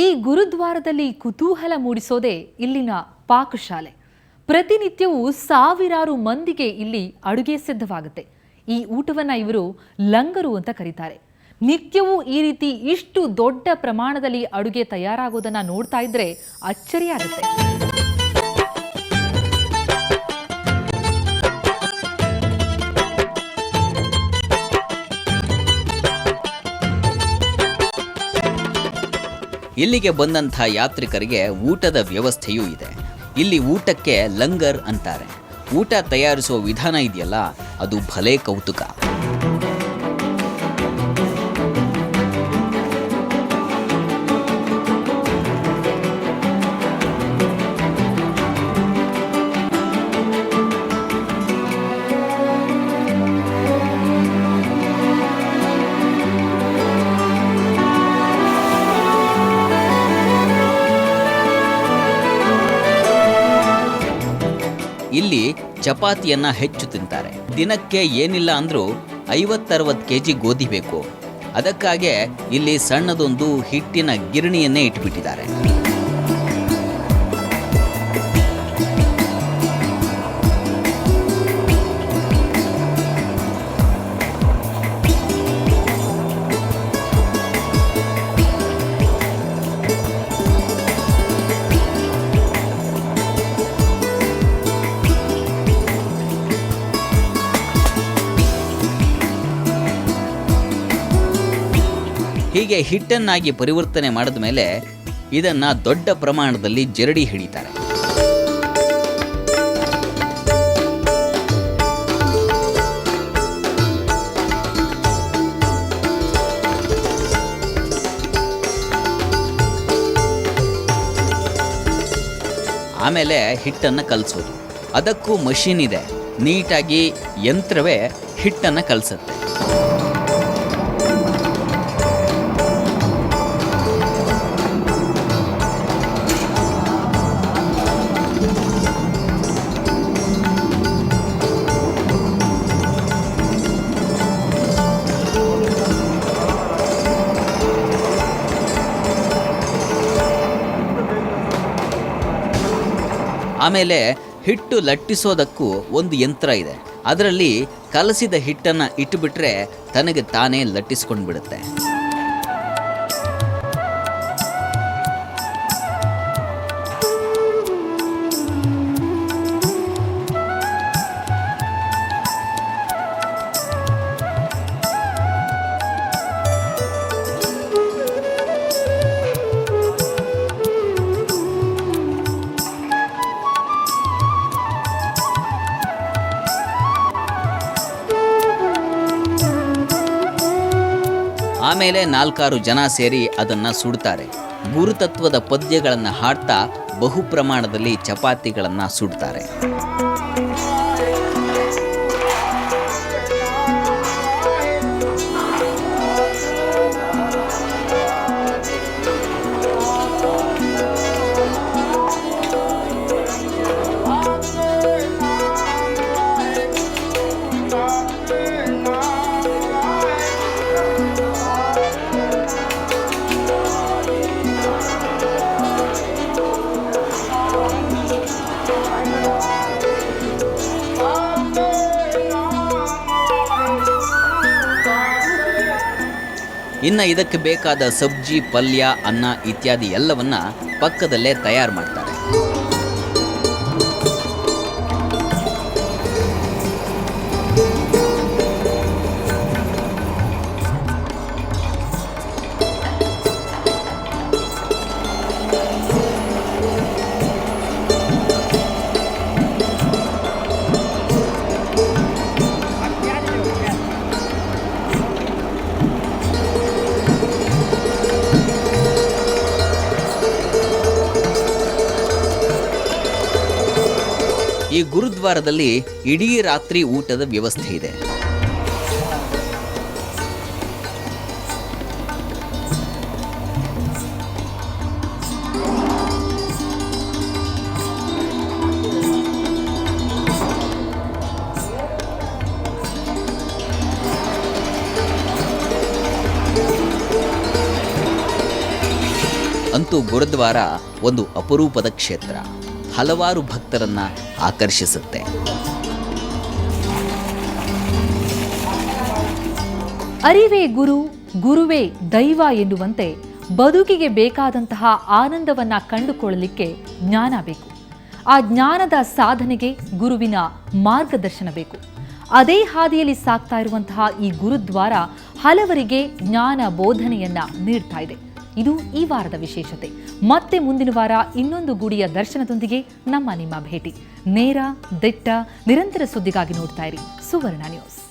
ಈ ಗುರುದ್ವಾರದಲ್ಲಿ ಕುತೂಹಲ ಮೂಡಿಸೋದೇ ಇಲ್ಲಿನ ಪಾಕಶಾಲೆ. ಪ್ರತಿನಿತ್ಯವೂ ಸಾವಿರಾರು ಮಂದಿಗೆ ಇಲ್ಲಿ ಅಡುಗೆ ಸಿದ್ಧವಾಗುತ್ತೆ. ಈ ಊಟವನ್ನ ಇವರು ಲಂಗರು ಅಂತ ಕರೀತಾರೆ. ನಿತ್ಯವೂ ಈ ರೀತಿ ಇಷ್ಟು ದೊಡ್ಡ ಪ್ರಮಾಣದಲ್ಲಿ ಅಡುಗೆ ತಯಾರಾಗೋದನ್ನ ನೋಡ್ತಾ ಇದ್ರೆ ಅಚ್ಚರಿಯಾಗುತ್ತೆ. ಇಲ್ಲಿಗೆ ಬಂದಂಥ ಯಾತ್ರಿಕರಿಗೆ ಊಟದ ವ್ಯವಸ್ಥೆಯೂ ಇದೆ. ಇಲ್ಲಿ ಊಟಕ್ಕೆ ಲಂಗರ್ ಅಂತಾರೆ. ಊಟ ತಯಾರಿಸುವ ವಿಧಾನ ಇದೆಯಲ್ಲ, ಅದು ಭಲೇ ಕೌತುಕ. ಇಲ್ಲಿ ಚಪಾತಿಯನ್ನ ಹೆಚ್ಚು ತಿಂತಾರೆ. ದಿನಕ್ಕೆ ಏನಿಲ್ಲ ಅಂದ್ರೂ 50-60 kg ಗೋಧಿ ಬೇಕು. ಅದಕ್ಕಾಗೆ ಇಲ್ಲಿ ಸಣ್ಣದೊಂದು ಹಿಟ್ಟಿನ ಗಿರಣಿಯನ್ನೇ ಇಟ್ಬಿಟ್ಟಿದ್ದಾರೆ. ಹೀಗೆ ಹಿಟ್ಟನ್ನಾಗಿ ಪರಿವರ್ತನೆ ಮಾಡಿದ ಮೇಲೆ ಇದನ್ನ ದೊಡ್ಡ ಪ್ರಮಾಣದಲ್ಲಿ ಜರಡಿ ಹಿಡಿತಾರೆ. ಆಮೇಲೆ ಹಿಟ್ಟನ್ನು ಕಲಸೋದು. ಅದಕ್ಕೂ ಮಷೀನ್ ಇದೆ. ನೀಟಾಗಿ ಯಂತ್ರವೇ ಹಿಟ್ಟನ್ನು ಕಲಸುತ್ತೆ. ಆಮೇಲೆ ಹಿಟ್ಟು ಲಟ್ಟಿಸೋದಕ್ಕೂ ಒಂದು ಯಂತ್ರ ಇದೆ. ಅದರಲ್ಲಿ ಕಲಸಿದ ಹಿಟ್ಟನ್ನು ಇಟ್ಟುಬಿಟ್ರೆ ತನಗೆ ತಾನೇ ಲಟ್ಟಿಸ್ಕೊಂಡು ಬಿಡುತ್ತೆ. ಆಮೇಲೆ 4-6 ಜನ ಸೇರಿ ಅದನ್ನು ಸುಡ್ತಾರೆ. ಗುರುತತ್ವದ ಪದ್ಯಗಳನ್ನು ಹಾಡ್ತಾ ಬಹು ಪ್ರಮಾಣದಲ್ಲಿ ಚಪಾತಿಗಳನ್ನು ಸುಡ್ತಾರೆ. ಇನ್ನು ಇದಕ್ಕೆ ಬೇಕಾದ ಸಬ್ಜಿ, ಪಲ್ಯ, ಅನ್ನ ಇತ್ಯಾದಿ ಎಲ್ಲವನ್ನ ಪಕ್ಕದಲ್ಲೇ ತಯಾರು ಮಾಡ್ತಾರೆ. ಈ ಗುರುದ್ವಾರದಲ್ಲಿ ಇಡೀ ರಾತ್ರಿ ಊಟದ ವ್ಯವಸ್ಥೆ ಇದೆ. ಅಂತೂ ಗುರುದ್ವಾರ ಒಂದು ಅಪರೂಪದ ಕ್ಷೇತ್ರ, ಹಲವಾರು ಭಕ್ತರನ್ನ ಆಕರ್ಷಿಸುತ್ತೆ. ಅರಿವೇ ಗುರು, ಗುರುವೇ ದೈವ ಎನ್ನುವಂತೆ ಬದುಕಿಗೆ ಬೇಕಾದಂತಹ ಆನಂದವನ್ನ ಕಂಡುಕೊಳ್ಳಲಿಕ್ಕೆ ಜ್ಞಾನ ಬೇಕು. ಆ ಜ್ಞಾನದ ಸಾಧನೆಗೆ ಗುರುವಿನ ಮಾರ್ಗದರ್ಶನ ಬೇಕು. ಅದೇ ಹಾದಿಯಲ್ಲಿ ಸಾಗ್ತಾ ಇರುವಂತಹ ಈ ಗುರುದ್ವಾರ ಹಲವರಿಗೆ ಜ್ಞಾನ ಬೋಧನೆಯನ್ನ ನೀಡ್ತಾ ಇದೆ. ಇದು ಈ ವಾರದ ವಿಶೇಷತೆ. ಮತ್ತೆ ಮುಂದಿನ ವಾರ ಇನ್ನೊಂದು ಗುಡಿಯ ದರ್ಶನದೊಂದಿಗೆ ನಿಮ್ಮ ಭೇಟಿ. ನೇರ, ದಿಟ್ಟ, ನಿರಂತರ ಸುದ್ದಿಗಾಗಿ ನೋಡ್ತಾ ಇರಿ ಸುವರ್ಣ ನ್ಯೂಸ್.